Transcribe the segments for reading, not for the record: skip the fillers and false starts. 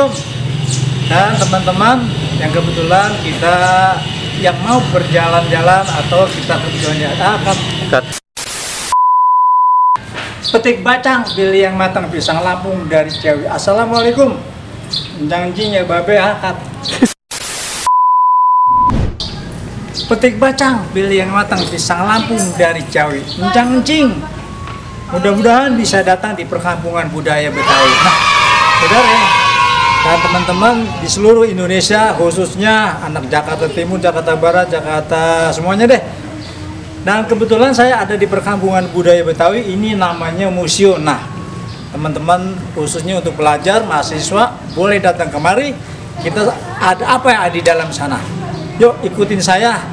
Assalamualaikum. Dan teman-teman yang kebetulan kita yang mau berjalan-jalan atau kita kebetulan akan petik bacang, pilih yang matang, pisang Lampung dari Ciawi. Assalamualaikum. Janji ya babe akad. Petik bacang, pilih yang matang, pisang Lampung dari Ciawi. Encang-encing. Mudah-mudahan bisa datang di perkampungan budaya Betawi. Nah, saudara dan teman-teman di seluruh Indonesia, khususnya anak Jakarta Timur, Jakarta Barat, Jakarta semuanya deh. Dan kebetulan saya ada di perkampungan budaya Betawi, ini namanya museum. Nah, teman-teman khususnya untuk pelajar, mahasiswa boleh datang kemari. Kita ada apa yang ada di dalam sana? Yuk ikutin saya.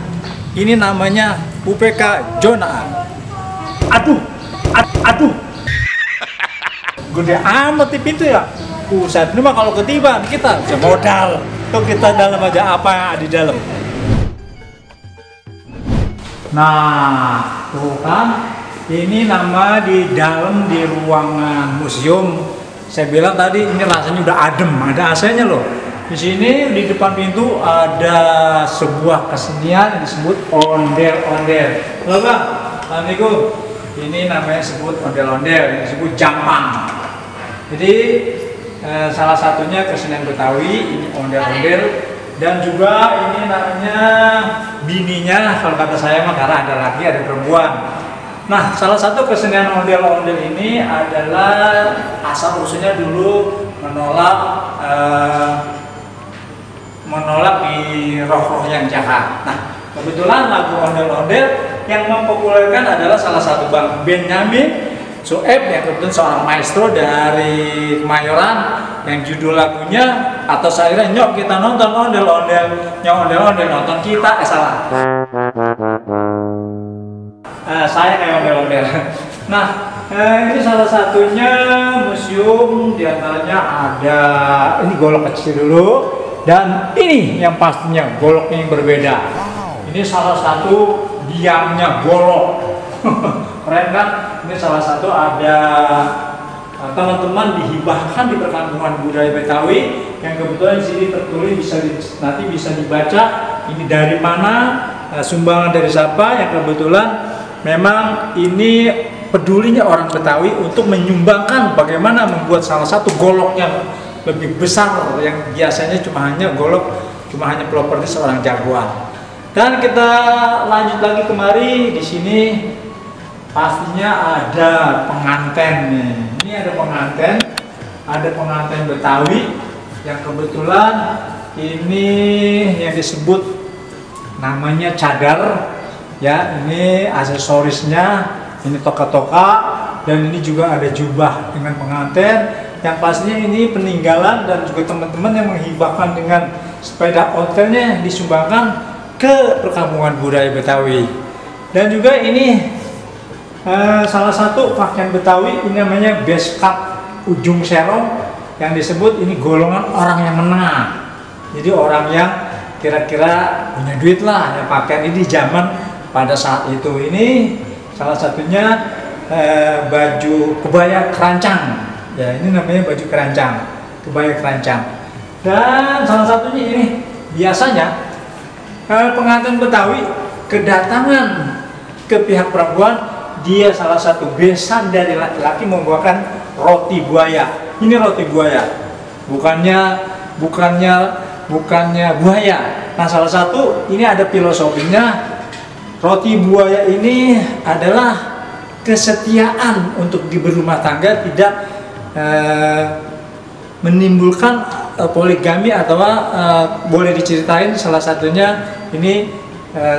Ini namanya UPK Zona. Aduh. Gede amat di pintu ya. Pusat ini mah kalau ketiban kita modal. Tuh kita dalam aja apa yang ada di dalam. Nah, tuh kan. Ini nama di dalam di ruangan museum. Saya bilang tadi ini rasanya udah adem, ada AC-nya loh. Di sini di depan pintu ada sebuah kesenian yang disebut ondel-ondel. Halo Bang, Assalamualaikum. Ini namanya sebut ondel-ondel, yang disebut jampang. Jadi salah satunya kesenian Betawi, ini ondel-ondel. Dan juga ini namanya bininya, kalau kata saya mah karena ada laki ada perempuan. Nah, salah satu kesenian ondel-ondel ini adalah asal usulnya dulu menolak di roh-roh yang jahat. Nah, kebetulan lagu ondel-ondel yang mempopulerkan adalah salah satu Bang Benyamin Sueb yang kebetulan seorang maestro dari Kemayoran yang judul lagunya atau syairnya nyok kita nonton ondel-ondel, nyok ondel-ondel nonton kita salah. Saya kayak ondel-ondel. Nah, ini salah satunya museum, diantaranya ada ini golok kecil dulu dan ini yang pastinya goloknya yang berbeda. Ini salah satu biangnya golok. Keren kan? Ini salah satu ada teman-teman dihibahkan di perkampungan budaya Betawi yang kebetulan di sini tertulis nanti bisa dibaca ini dari mana, sumbangan dari siapa yang kebetulan memang ini pedulinya orang Betawi untuk menyumbangkan bagaimana membuat salah satu golok yang lebih besar yang biasanya cuma hanya properti seorang jagoan. Dan kita lanjut lagi kemari, di sini pastinya ada penganten nih. Ini ada penganten Betawi yang kebetulan ini yang disebut namanya cadar. Ya, ini aksesorisnya, ini toka-toka, dan ini juga ada jubah dengan pengantin. Yang pastinya ini peninggalan dan juga teman-teman yang menghibahkan dengan sepeda ontelnya disumbangkan ke perkampungan budaya Betawi. Dan juga ini salah satu pakaian Betawi, ini namanya beskap ujung serong yang disebut ini golongan orang yang menengah. Jadi orang yang kira-kira punya duit lah yang pakaian ini di zaman pada saat itu. Ini salah satunya baju kebaya kerancang. Ya, ini namanya baju kerancang, kebaya kerancang. Dan salah satunya ini biasanya pengantin Betawi kedatangan ke pihak perempuan, dia salah satu besan dari laki-laki membawakan roti buaya. Ini roti buaya, bukannya buaya. Nah, salah satu ini ada filosofinya. Roti buaya ini adalah kesetiaan untuk di berumah tangga, tidak menimbulkan poligami atau boleh diceritain salah satunya ini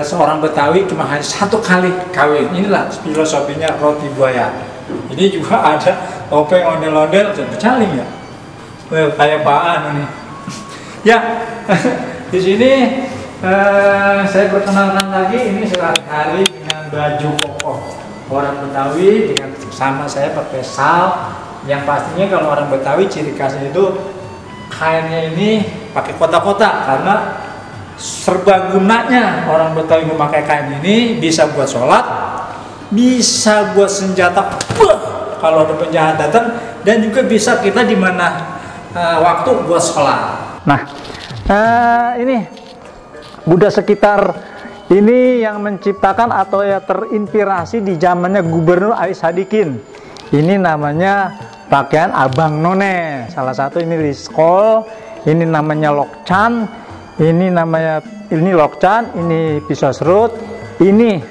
seorang Betawi cuma hanya satu kali kawin. Inilah filosofinya roti buaya. Ini juga ada topeng ondel-ondel, bercaling ya. Kayak apaan ini? Ya, di sini saya perkenalkan lagi, ini sehari-hari dengan baju kokoh orang Betawi dengan sama saya pakai sal. Yang pastinya kalau orang Betawi ciri khasnya itu kainnya ini pakai kotak-kotak karena serbagunanya orang Betawi memakai kain ini, bisa buat sholat, bisa buat senjata kalau ada penjahat datang, dan juga bisa kita di mana waktu buat sholat. Nah, ini Buddha sekitar ini yang menciptakan atau ya terinspirasi di zamannya Gubernur Ali Sadikin. Ini namanya pakaian abang none. Salah satu ini liskol, ini namanya lokcan, ini lokcan, ini pisau serut, ini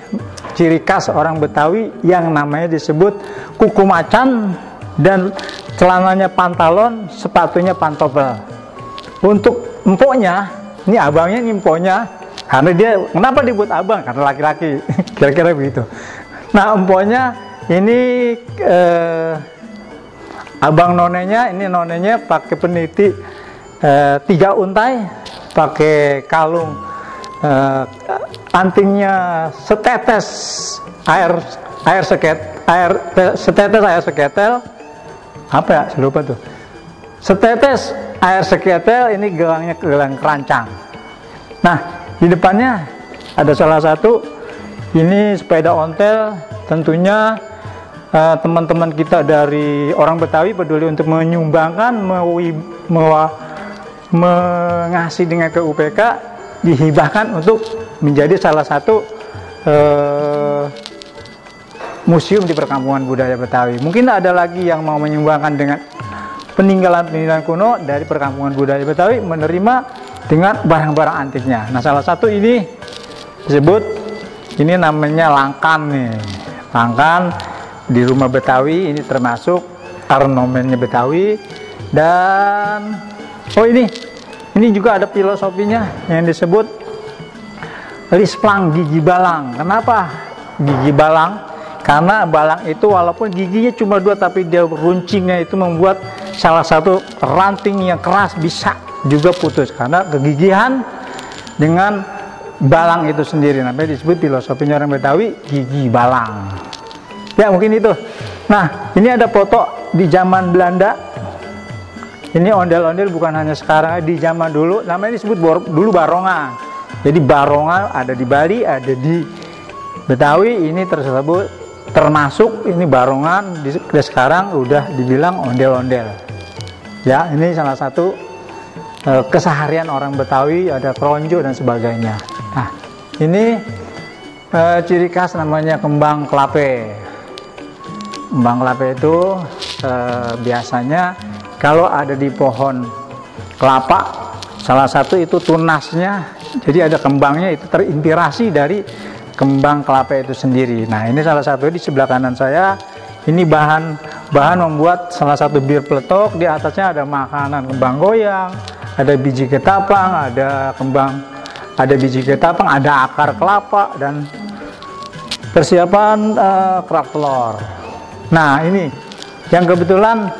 ciri khas orang Betawi yang namanya disebut kuku macan, dan celananya pantalon, sepatunya pantofel. Untuk empoknya, ini abangnya, ini empoknya, karena dia kenapa dibuat abang? Karena laki-laki, kira-kira begitu. Nah, empoknya ini abang nonenya, ini nonenya pakai peniti 3 untai, pakai kalung, antingnya setetes air seketel, apa ya, saya lupa tuh, setetes air seketel, ini gelangnya gelang kerancang. Nah, di depannya ada salah satu, ini sepeda ontel. Tentunya teman-teman kita dari orang Betawi peduli untuk menyumbangkan, mengasih dengan ke UPK, dihibahkan untuk menjadi salah satu museum di perkampungan budaya Betawi. Mungkin ada lagi yang mau menyumbangkan dengan peninggalan-peninggalan kuno dari perkampungan budaya Betawi, menerima dengan barang-barang antiknya. Nah, salah satu ini disebut, ini namanya langkan nih. Langkan di rumah Betawi, ini termasuk ornamennya Betawi. Dan ini juga ada filosofinya yang disebut lisplang gigi balang. Kenapa gigi balang? Karena balang itu walaupun giginya cuma 2, tapi dia runcingnya itu membuat salah satu ranting yang keras bisa juga putus, karena kegigihan dengan balang itu sendiri. Namanya disebut filosofinya orang Betawi gigi balang. Ya, mungkin itu. Nah, ini ada foto di zaman Belanda. Ini ondel-ondel bukan hanya sekarang, di zaman dulu namanya disebut dulu barongan. Jadi barongan ada di Bali, ada di Betawi. Ini termasuk ini barongan, sekarang udah dibilang ondel-ondel. Ya, ini salah satu keseharian orang Betawi, ada kronjo dan sebagainya. Nah, ini ciri khas namanya kembang kelape. Kembang kelape itu biasanya kalau ada di pohon kelapa, salah satu itu tunasnya, jadi ada kembangnya, itu terinspirasi dari kembang kelapa itu sendiri. Nah, ini salah satu di sebelah kanan saya, ini bahan membuat salah satu bir peletok. Di atasnya ada makanan kembang goyang, ada biji ketapang, ada biji ketapang, ada akar kelapa, dan persiapan kerak telur. Nah, ini yang kebetulan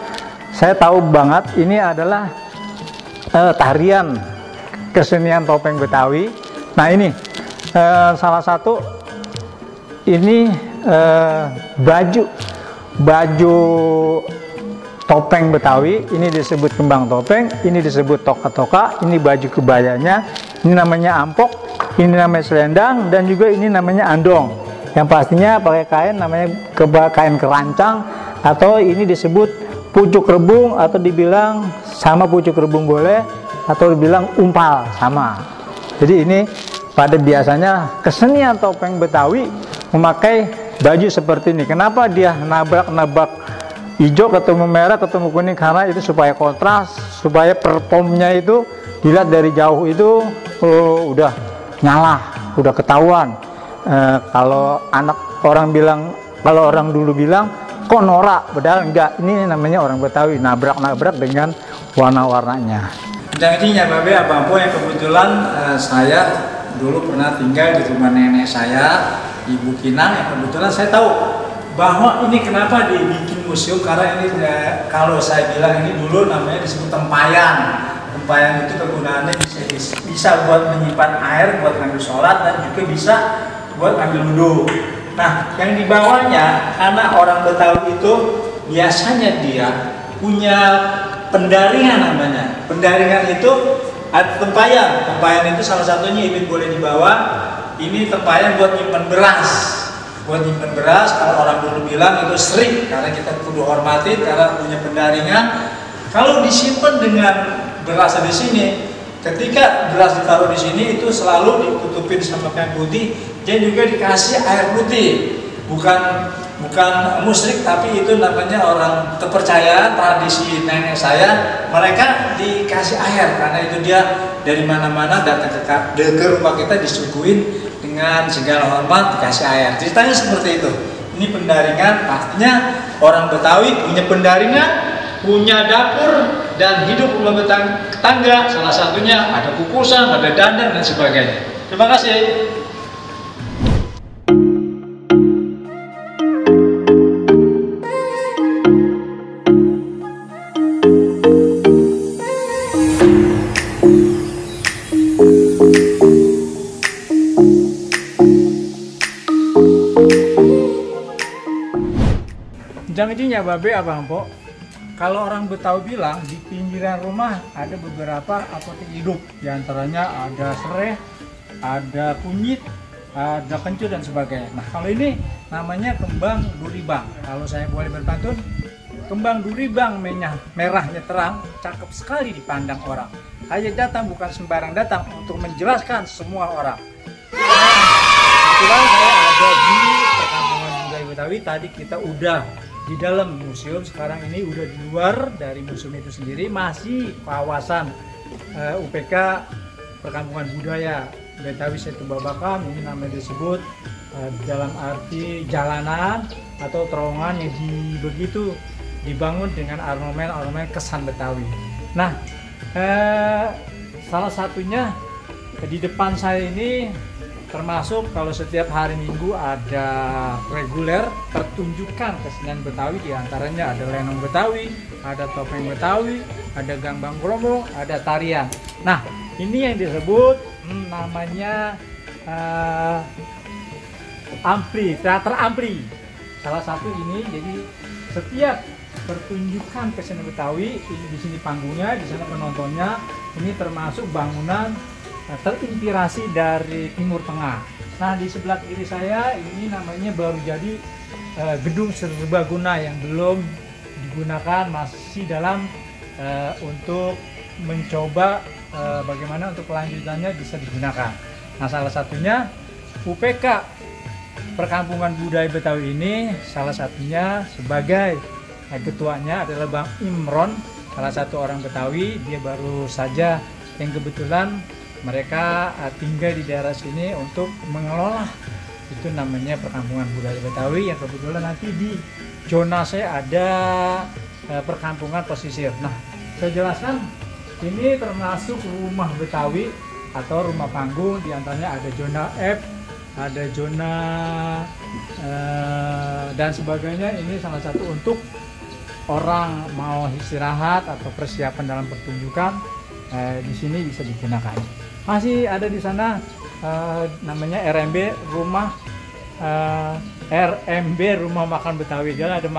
saya tahu banget, ini adalah tarian kesenian topeng Betawi. Nah, ini salah satu, ini baju topeng Betawi, ini disebut kembang topeng, ini disebut toka-toka, ini baju kebayanya, ini namanya ampok, ini namanya selendang, dan juga ini namanya andong. Yang pastinya pakai kain namanya kain kerancang, atau ini disebut pucuk rebung, atau dibilang sama pucuk rebung boleh, atau dibilang umpal sama. Jadi ini pada biasanya kesenian topeng Betawi memakai baju seperti ini. Kenapa dia nabrak hijau ketemu merah ketemu kuning? Karena itu supaya kontras, supaya performnya itu dilihat dari jauh itu udah nyala, udah ketahuan. Kalau orang dulu bilang kok norak, padahal enggak. Ini namanya orang Betawi nabrak dengan warna-warnanya. Dan intinya Babe Abang Po, yang kebetulan saya dulu pernah tinggal di rumah nenek saya, Ibu Kinang, yang kebetulan saya tahu bahwa ini kenapa dibikin museum, karena ini kalau saya bilang ini dulu namanya disebut tempayan. Tempayan itu kegunaannya bisa buat menyimpan air, buat ngambil sholat, dan juga bisa buat ngambil wudhu. Nah, yang di bawahnya, karena orang Betawi itu biasanya dia punya pendaringan namanya. Pendaringan itu ada tempayan. Tempayan itu salah satunya Ibin boleh dibawa. Ini tempayan buat nyimpen beras. Buat nyimpen beras, kalau orang dulu bilang itu serik, karena kita kudu hormati karena punya pendaringan. kalau disimpan dengan beras di sini, ketika beras ditaruh di sini itu selalu ditutupin sama kain putih dan juga dikasih air putih. Bukan musyrik, tapi itu namanya orang terpercaya, tradisi nenek saya, mereka dikasih air karena itu dia dari mana-mana datang ke rumah kita disuguhin dengan segala hormat dikasih air. Ceritanya seperti itu. Ini pendaringan, pastinya orang Betawi punya pendaringan, punya dapur dan hidup rumah tangga. Salah satunya ada kukusan, ada dandang dan sebagainya. Terima kasih. Jangan-jangan babe abang po. Kalau orang Betawi bilang di pinggiran rumah ada beberapa apotek hidup. Di antaranya ada sereh, ada kunyit, ada kencur dan sebagainya. Nah kalau ini namanya kembang duribang. Kalau saya boleh berpantun, kembang duribang merahnya terang, cakep sekali dipandang orang. Hanya datang bukan sembarang datang untuk menjelaskan semua orang. Kebetulan saya ada di perkampungan budaya Betawi. Tadi kita udah di dalam museum, sekarang ini udah di luar dari museum itu sendiri, masih kawasan UPK Perkampungan Budaya Betawi Setu Babakan. Ini namanya disebut dalam arti jalanan atau terowongan yang begitu dibangun dengan ornamen kesan Betawi. Nah, salah satunya di depan saya ini termasuk kalau setiap hari Minggu ada reguler pertunjukan kesenian Betawi, diantaranya ada lenong Betawi, ada topeng Betawi, ada gambang kromong, ada tarian. Nah ini yang disebut namanya ampli, teater ampli. Salah satu ini, jadi setiap pertunjukan kesenian Betawi ini di sini panggungnya, di sana penontonnya. Ini termasuk bangunan terinspirasi dari Timur Tengah. Nah di sebelah kiri saya ini namanya baru jadi gedung serbaguna yang belum digunakan, masih dalam untuk mencoba bagaimana untuk kelanjutannya bisa digunakan. Nah salah satunya UPK Perkampungan Budaya Betawi ini, salah satunya sebagai ketuanya adalah Bang Imron, salah satu orang Betawi. Dia baru saja yang kebetulan mereka tinggal di daerah sini untuk mengelola itu namanya Perkampungan Budaya Betawi, yang kebetulan nanti di zona saya ada perkampungan pesisir. Nah saya jelaskan, ini termasuk rumah Betawi atau rumah panggung, diantaranya ada zona F, ada zona dan sebagainya. Ini salah satu untuk orang mau istirahat atau persiapan dalam pertunjukan, di sini bisa digunakan. Masih ada di sana namanya RMB Rumah Makan Betawi. Jadi ada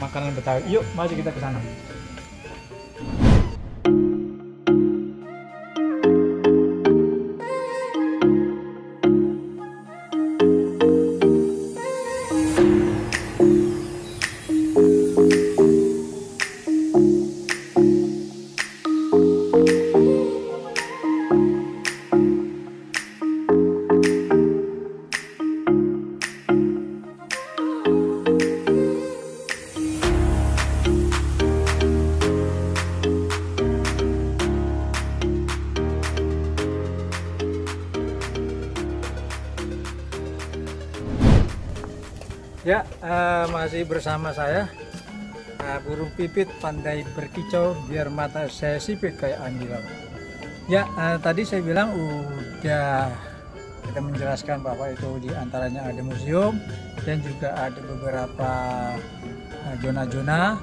makanan Betawi. Yuk, mari kita ke sana. Ya, masih bersama saya. Burung pipit pandai berkicau biar mata saya sipit kayak anjing. Ya, tadi saya bilang udah kita menjelaskan bahwa itu diantaranya ada museum dan juga ada beberapa zona-zona,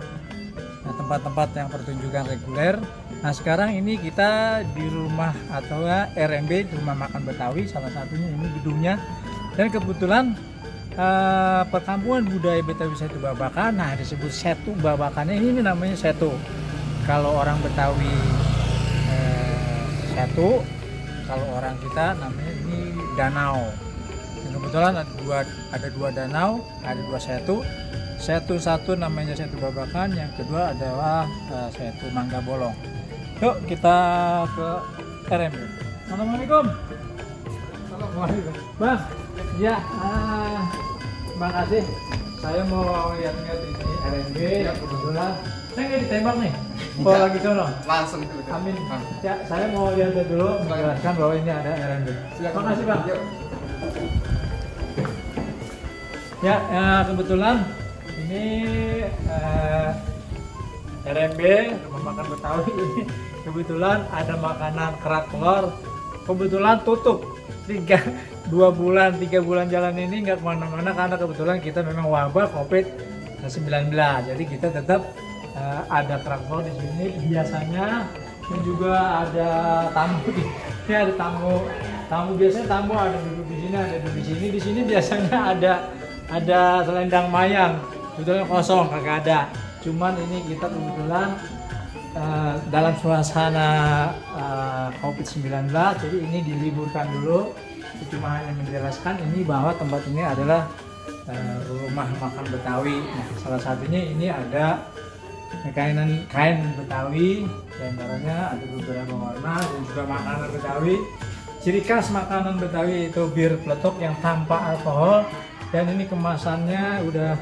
tempat-tempat yang pertunjukan reguler. Nah sekarang ini kita di rumah atau RMB, Rumah Makan Betawi, salah satunya ini gedungnya. Dan kebetulan Perkampungan Budaya Betawi Setu Babakan, nah disebut Setu Babakannya ini namanya Setu. Kalau orang Betawi Setu, kalau orang kita namanya ini danau. Dan kebetulan ada dua danau, ada dua setu. Setu satu namanya Setu Babakan, yang kedua adalah Setu Mangga Bolong. Yuk kita ke RMB. Assalamualaikum. Assalamualaikum. Bang, ya, terima kasih. Saya mau lihat-lihat ini RMB. Ya, kebetulan saya nggak ditembak nih. Oh lagi sono. Langsung. Amin. Ya, saya mau lihat dulu, menjelaskan bahwa ini ada RMB. Terima kasih Bang. Ya, kebetulan ini RMB Rumah Makan Betawi ini kebetulan ada makanan kerak telur. Kebetulan tutup 2 bulan 3 bulan jalan ini nggak kemana-mana karena kebetulan kita memang wabah COVID-19. Jadi kita tetap ada kerak telur di sini biasanya, dan juga ada tamu ini ada tamu biasanya tamu ada duduk di sini, ada duduk di sini. Di sini biasanya ada selendang mayang, kebetulan kosong kagak ada. Cuman ini kita kebetulan dalam suasana COVID-19, jadi ini diliburkan dulu. Cuma hanya menjelaskan ini bahwa tempat ini adalah rumah makan Betawi. Nah, salah satunya ini ada kain Betawi, diantaranya ada beberapa warna dan juga makanan Betawi. Ciri khas makanan Betawi itu bir peletok yang tanpa alkohol, dan ini kemasannya udah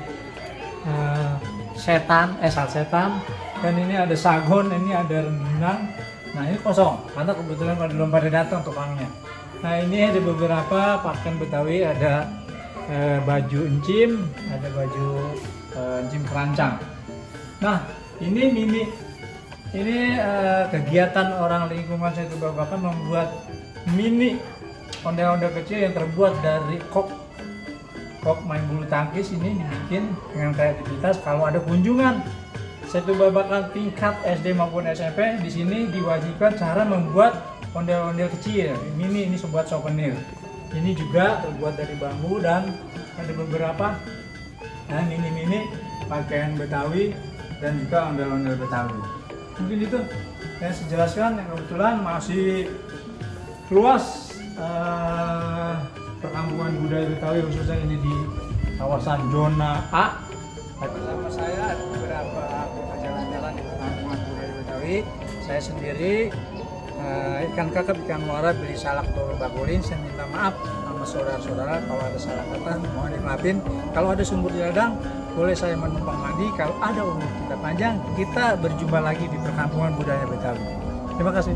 sal setan, dan ini ada sagon, ini ada rengginang. Nah ini kosong karena kebetulan belum pada datang tukangnya. Nah ini ada beberapa pakaian Betawi, ada baju encim, ada baju encim kerancang. Nah ini kegiatan orang lingkungan Setu Babakan membuat mini ondel-ondel kecil yang terbuat dari kok main bulu tangkis. Ini dibikin dengan kreativitas. Kalau ada kunjungan Setu Babakan tingkat SD maupun SMP, di sini diwajibkan cara membuat ondel-ondel kecil mini. Ini sebuah souvenir. Ini juga terbuat dari bambu dan ada beberapa mini pakaian Betawi dan juga ondel-ondel Betawi. Mungkin itu yang saya jelaskan. Yang kebetulan masih luas perkampungan budaya Betawi, khususnya ini di kawasan zona A. Bersama saya ada beberapa jalan-jalan di perkampungan budaya Betawi. Saya sendiri ikan kakap, ikan muara, beli salak telur bakulin. Saya minta maaf sama saudara-saudara kalau ada salah kata, mohon dimaafin. Kalau ada sumber di ladang, boleh saya menumpang mandi. Kalau ada umur kita panjang, kita berjumpa lagi di perkampungan budaya Betawi. Terima kasih.